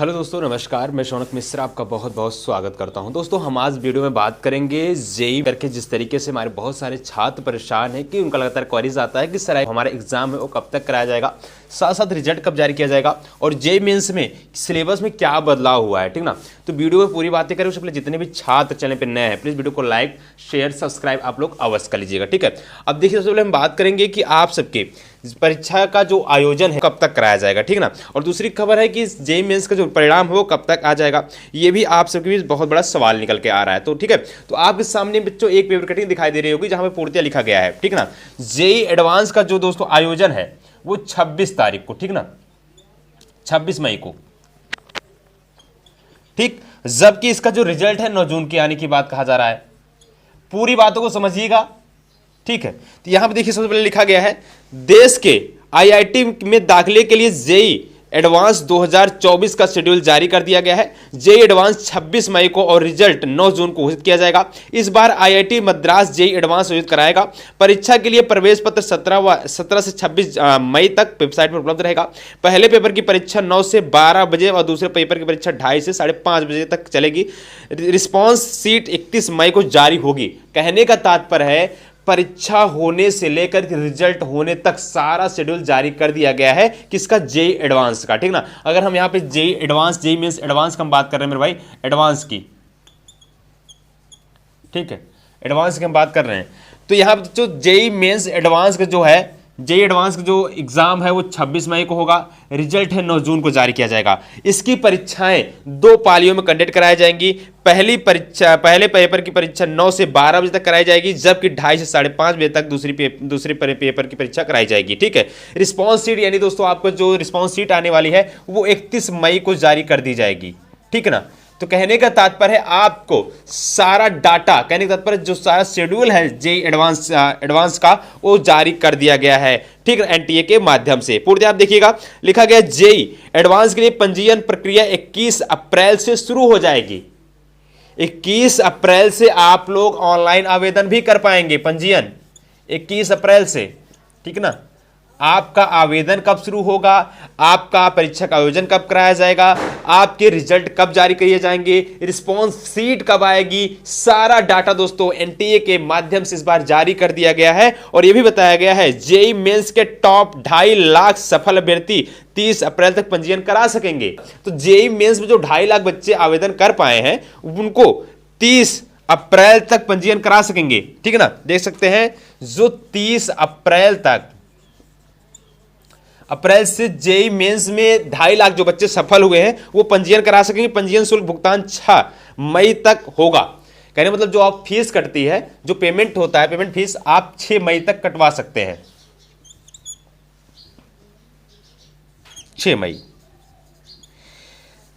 Hello दोस्तों, नमस्कार। मैं शौनक मिश्रा आपका बहुत बहुत स्वागत करता हूं। दोस्तों, हम आज वीडियो में बात करेंगे जेईई करके। जिस तरीके से हमारे बहुत सारे छात्र परेशान हैं कि उनका लगातार क्वेरीज आता है कि सर हमारा एग्जाम है वो कब तक कराया जाएगा, साथ साथ रिजल्ट कब जारी किया जाएगा और जेईई मेंस में सिलेबस में क्या बदलाव हुआ है, ठीक ना। तो वीडियो में पूरी बातें करें। उससे पहले जितने भी छात्र चैनल पर नए हैं प्लीज़ वीडियो को लाइक शेयर सब्सक्राइब आप लोग अवश्य कर लीजिएगा, ठीक है। अब देखिए, सबसे पहले हम बात करेंगे कि आप सबके परीक्षा का जो आयोजन है कब तक कराया जाएगा, ठीक ना। और दूसरी खबर है कि जेईई मेंस का जो परिणाम है वो कब तक आ जाएगा। ये भी आप सबके बीच बहुत बड़ा सवाल निकल के आ रहा है, तो ठीक है। तो आपके सामने बच्चों एक पेपर कटिंग दिखाई दे रही होगी जहां पे पूर्णतः लिखा गया है, ठीक ना। जेईई एडवांस का जो दोस्तों आयोजन है वो 26 तारीख को, ठीक ना, 26 मई को, ठीक। जबकि इसका जो रिजल्ट है 9 जून के आने की बात कहा जा रहा है। पूरी बातों को समझिएगा, ठीक है। तो यहां पे देखिए, सबसे पहले लिखा गया है देश के आईआईटी में दाखिले के लिए जेईई एडवांस 2024 का शेड्यूल जारी कर दिया गया है। जेईई एडवांस 26 मई को और रिजल्ट 9 जून को घोषित किया जाएगा। इस बार आईआईटी मद्रास जेईई एडवांस आयोजित कराएगा। परीक्षा के लिए प्रवेश पत्र 17 से 26 मई तक वेबसाइट पर उपलब्ध रहेगा। पहले पेपर की परीक्षा 9 से 12 बजे और दूसरे पेपर की परीक्षा 2:30 से 5:30 बजे तक चलेगी। रिस्पॉन्स सीट 31 मई को जारी होगी। कहने का तात्पर्य है परीक्षा होने से लेकर रिजल्ट होने तक सारा शेड्यूल जारी कर दिया गया है किसका, जेईई एडवांस का, ठीक ना। अगर हम यहां पे JEE advance JEE mains advance की हम बात कर रहे हैं मेरे भाई, एडवांस की, ठीक है, एडवांस की हम बात कर रहे हैं। तो यहां पे जो जेईई मेंस एडवांस का जो है, जेईई एडवांस का जो एग्जाम है वो 26 मई को होगा। रिजल्ट है 9 जून को जारी किया जाएगा। इसकी परीक्षाएं 2 पालियों में कंडक्ट कराई जाएंगी। पहले पेपर की परीक्षा 9 से 12 बजे तक कराई जाएगी, जबकि 2:30 से 5:30 बजे तक दूसरे पेपर की परीक्षा कराई जाएगी, ठीक है। रिस्पॉन्स सीट यानी दोस्तों आपको जो रिस्पॉन्स सीट आने वाली है वो 31 मई को जारी कर दी जाएगी, ठीक है ना। तो कहने का तात्पर्य है आपको सारा डाटा, कहने का तात्पर्य जो सारा शेड्यूल है जेईई एडवांस का वो जारी कर दिया गया है, ठीक है, एनटीए के माध्यम से। पूर्णतः आप देखिएगा लिखा गया जेईई एडवांस के लिए पंजीयन प्रक्रिया 21 अप्रैल से शुरू हो जाएगी। 21 अप्रैल से आप लोग ऑनलाइन आवेदन भी कर पाएंगे। पंजीयन 21 अप्रैल से, ठीक ना। आपका आवेदन कब शुरू होगा, आपका परीक्षा का आयोजन कब कराया जाएगा, आपके रिजल्ट कब जारी किए जाएंगे, रिस्पॉन्स सीट कब आएगी, सारा डाटा दोस्तों एनटीए के माध्यम से इस बार जारी कर दिया गया है। और यह भी बताया गया है जेईई मेंस के टॉप 2.5 लाख सफल अभ्यर्थी 30 अप्रैल तक पंजीयन करा सकेंगे। तो जेईई मेंस में जो 2.5 लाख बच्चे आवेदन कर पाए हैं उनको 30 अप्रैल तक पंजीयन करा सकेंगे, ठीक है ना। देख सकते हैं जो 30 अप्रैल से जेईई मेंस में 2.5 लाख जो बच्चे सफल हुए हैं वो पंजीयन करा सकेंगे। पंजीयन शुल्क भुगतान 6 मई तक होगा। कहने मतलब जो आप फीस कटती है, जो पेमेंट होता है, पेमेंट फीस आप 6 मई तक कटवा सकते हैं। 6 मई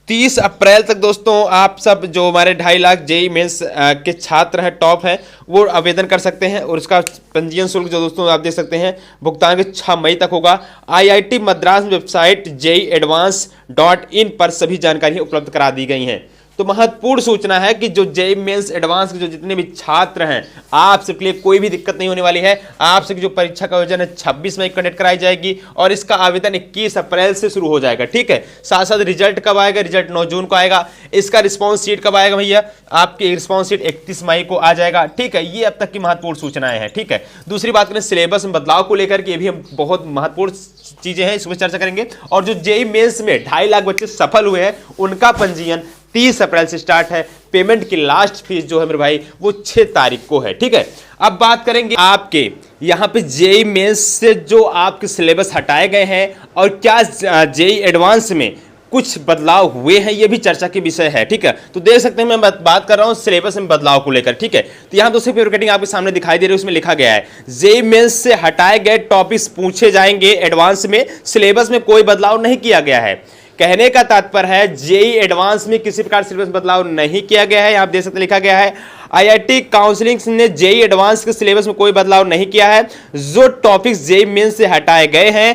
30 अप्रैल तक दोस्तों आप सब जो हमारे 2.5 लाख जेईई मेंस के छात्र हैं, टॉप हैं, वो आवेदन कर सकते हैं। और उसका पंजीयन शुल्क जो दोस्तों आप देख सकते हैं भुगतान के 6 मई तक होगा। आईआईटी मद्रास वेबसाइट JEEadvance.in पर सभी जानकारियां उपलब्ध करा दी गई हैं। तो महत्वपूर्ण सूचना है कि जो जेईई मेंस एडवांस के जो जितने भी छात्र हैं आप सबके लिए कोई भी दिक्कत नहीं होने वाली है। आप सबकी जो परीक्षा का आयोजन है 26 मई कंडक्ट कराई जाएगी और इसका आवेदन 21 अप्रैल से शुरू हो जाएगा, ठीक है। साथ साथ रिजल्ट कब आएगा, रिजल्ट 9 जून को आएगा। इसका रिस्पॉन्स सीट कब आएगा भैया, आपकी रिस्पॉन्स सीट 31 मई को आ जाएगा, ठीक है। ये अब तक की महत्वपूर्ण सूचनाएं हैं, ठीक है। दूसरी बात करें सिलेबस में बदलाव को लेकर के, भी हम बहुत महत्वपूर्ण चीजें हैं, इस पर चर्चा करेंगे। और जो जेईई मेंस में 2.5 लाख बच्चे सफल हुए हैं उनका पंजीयन 30 अप्रैल से स्टार्ट है। पेमेंट की लास्ट फीस जो है मेरे भाई वो 6 तारीख को है, ठीक है। अब बात करेंगे आपके यहां पे जेईई मेंस से जो आपके सिलेबस हटाए गए हैं और क्या जेईई एडवांस में कुछ बदलाव हुए हैं, ये भी चर्चा के विषय है, ठीक है। तो देख सकते हैं मैं बात कर रहा हूं सिलेबस में बदलाव को लेकर, ठीक है। तो यहां दोस्तों पेपर कटिंग आपके सामने दिखाई दे रही है, उसमें लिखा गया है जेईई मेंस से हटाए गए टॉपिक्स पूछे जाएंगे एडवांस में। सिलेबस में कोई बदलाव नहीं किया गया है। कहने का तात्पर्य है जेईई एडवांस में किसी प्रकार सिलेबस बदलाव नहीं किया गया है। आप देख सकते हैं लिखा गया है आईआईटी काउंसलिंग ने जेईई एडवांस के सिलेबस में कोई बदलाव नहीं किया है। जो टॉपिक्स जेईई मेंस से हटाए गए हैं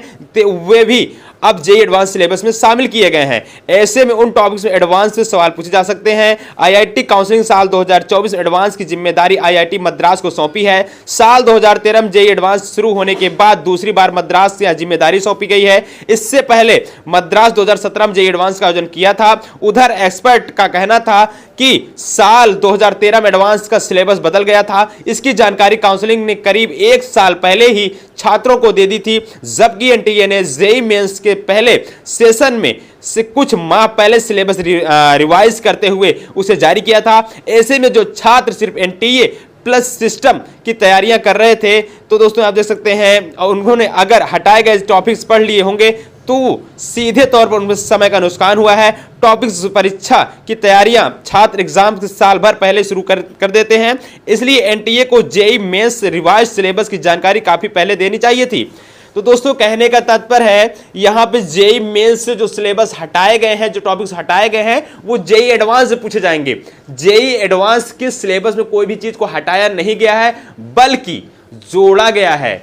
वे भी अब जेईई एडवांस सिलेबस में शामिल किए गए हैं। ऐसे में उन टॉपिक्स में एडवांस से सवाल पूछे जा सकते हैं। आईआईटी काउंसलिंग साल 2024 में एडवांस की जिम्मेदारी आईआईटी मद्रास को सौंपी है। साल 2013 में जेईई एडवांस शुरू होने के बाद दूसरी बार मद्रास से जिम्मेदारी सौंपी गई है। इससे पहले मद्रास 2017 में जेईई एडवांस का आयोजन किया था। उधर एक्सपर्ट का कहना था कि साल 2013 में एडवांस का सिलेबस बदल गया था। इसकी जानकारी काउंसलिंग ने करीब एक साल पहले ही छात्रों को दे दी थी, जबकि एनटीए ने जेईई मेंस के पहले सेशन में से कुछ माह पहले सिलेबस रिवाइज करते हुए उसे जारी किया था। ऐसे में जो छात्र सिर्फ एनटीए प्लस सिस्टम की तैयारियां कर रहे थे, तो दोस्तों आप देख सकते हैं उन्होंने अगर हटाए गए टॉपिक्स पढ़ लिए होंगे तो सीधे तौर पर उनमें समय का नुकसान हुआ है। टॉपिक्स परीक्षा की तैयारियां छात्र एग्जाम के साल भर पहले शुरू कर देते हैं, इसलिए एनटीए को जेईई मेंस रिवाइज सिलेबस की जानकारी काफी पहले देनी चाहिए थी। तो दोस्तों कहने का तात्पर्य है यहां पे जेईई मेंस से जो सिलेबस हटाए गए हैं, जो टॉपिक्स हटाए गए हैं, वो जेईई एडवांस से पूछे जाएंगे। जेईई एडवांस के सिलेबस में कोई भी चीज को हटाया नहीं गया है, बल्कि जोड़ा गया है,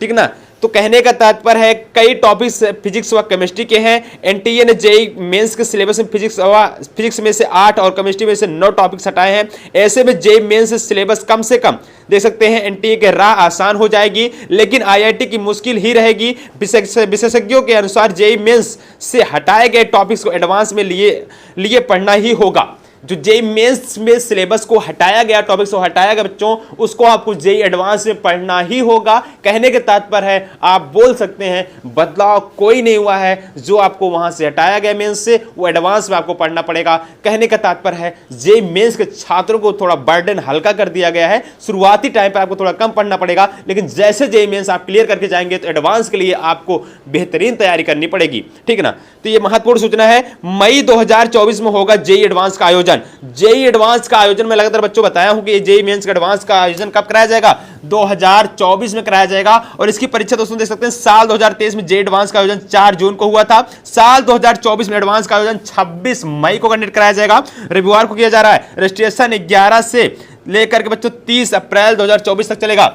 ठीक ना। तो कहने का तात्पर्य है कई टॉपिक्स फिजिक्स व केमिस्ट्री के हैं। एनटीए ने जेईई मेंस के सिलेबस में फिजिक्स में से 8 और केमिस्ट्री में से 9 टॉपिक्स हटाए हैं। ऐसे में जेईई मेंस सिलेबस कम से कम देख सकते हैं एनटीए की राह आसान हो जाएगी, लेकिन आईआईटी की मुश्किल ही रहेगी। विशेषज्ञों के अनुसार जेईई मेंस से हटाए गए टॉपिक्स को एडवांस में लिए पढ़ना ही होगा। जो जेईई मेंस में सिलेबस को हटाया गया, टॉपिक्स को हटाया गया बच्चों, उसको आपको जेईई एडवांस में पढ़ना ही होगा। कहने के तात्पर्य है आप बोल सकते हैं बदलाव कोई नहीं हुआ है, जो आपको वहां से हटाया गया मेंस से वो एडवांस में आपको पढ़ना पड़ेगा। कहने का तात्पर्य है जेईई मेंस के छात्रों को थोड़ा बर्डन हल्का कर दिया गया है। शुरुआती टाइम पर आपको थोड़ा कम पढ़ना पड़ेगा, लेकिन जैसे जेईई मेंस आप क्लियर करके जाएंगे तो एडवांस के लिए आपको बेहतरीन तैयारी करनी पड़ेगी, ठीक है ना। तो ये महत्वपूर्ण सूचना है। मई 2024 में होगा जेईई एडवांस का आयोजन। जेईई एडवांस का आयोजन मैं लगातार बच्चों बताया हूं कि जेईई मेंस का एडवांस का आयोजन कब कराया जाएगा, 2024 में कराया जाएगा। और इसकी परीक्षा दोस्तों देख सकते हैं साल 2023 में जेईई एडवांस का आयोजन 4 जून को हुआ था। साल 2024 में एडवांस का आयोजन 26 मई को कंडक्ट कराया जाएगा, रविवार को किया जा रहा है। रजिस्ट्रेशन 11 से लेकर के बच्चों 30 अप्रैल 2024 तक चलेगा,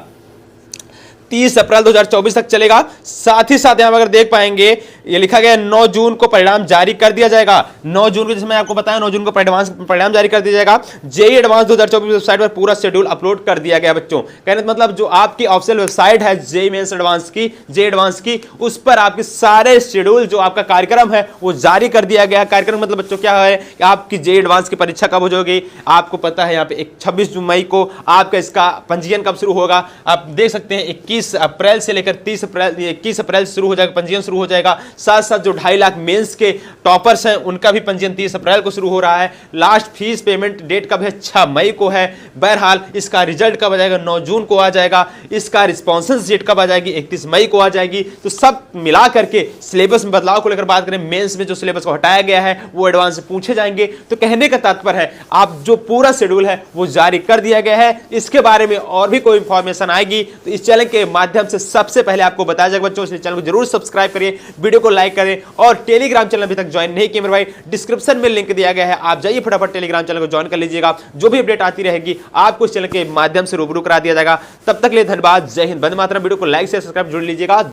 30 अप्रैल 2024 तक चलेगा। साथ ही साथ यहां अगर देख पाएंगे ये लिखा गया 9 जून को परिणाम जारी कर दिया जाएगा। 9 जून को जैसे मैं आपको बताया 9 जून को परिणाम जारी कर दिया जाएगा। जेईई एडवांस 2024 वेबसाइट पर पूरा शेड्यूल अपलोड कर दिया गया बच्चों। कहने का मतलब जो आपकी ऑफिशियल वेबसाइट है जेईई मेंस एडवांस की, जेईई एडवांस की, उस पर आपके सारे शेड्यूल जो आपका कार्यक्रम है वो जारी कर दिया गया। कार्यक्रम मतलब बच्चों क्या है कि आपकी जेईई एडवांस की परीक्षा कब हो जाएगी आपको पता है। यहाँ पे 26 मई को आपका इसका पंजीयन कब शुरू होगा आप देख सकते हैं। 21 अप्रैल से लेकर 30 अप्रैल 21 अप्रैल शुरू हो जाएगा, पंजीयन शुरू हो जाएगा। साथ साथ जो 2.5 लाख मेंस के टॉपर्स हैं उनका भी पंजीयन 30 अप्रैल को शुरू हो रहा है। लास्ट फीस पेमेंट डेट कब है, 6 मई को है। बहरहाल इसका रिजल्ट कब आ जाएगा, 9 जून को आ जाएगा। इसका रिस्पॉन्सेस डेट कब आ जाएगी, 31 मई को आ जाएगी। तो सब मिला करके सिलेबस में बदलाव को लेकर बात करें, मेंस में जो सिलेबस को हटाया गया है वो एडवांस से पूछे जाएंगे। तो कहने का तात्पर्य है आप जो पूरा शेड्यूल है वो जारी कर दिया गया है। इसके बारे में और भी कोई इंफॉर्मेशन आएगी तो इस चैनल के माध्यम से सबसे पहले आपको बताया जाएगा बच्चों। इसलिए चैनल को जरूर सब्सक्राइब करिए, वीडियो को लाइक करें और टेलीग्राम चैनल अभी तक ज्वाइन नहीं किए मेरे भाई, डिस्क्रिप्शन में लिंक दिया गया है, आप जाइए फटाफट टेलीग्राम चैनल को ज्वाइन कर लीजिएगा। जो भी अपडेट आती रहेगी आपको इस चैनल के माध्यम से रूबरू करा दिया जाएगा। तब तक के लिए धन्यवाद, जय हिंद, वंदे मातरम। वीडियो को लाइक से सब्सक्राइब जरूर लीजिएगा।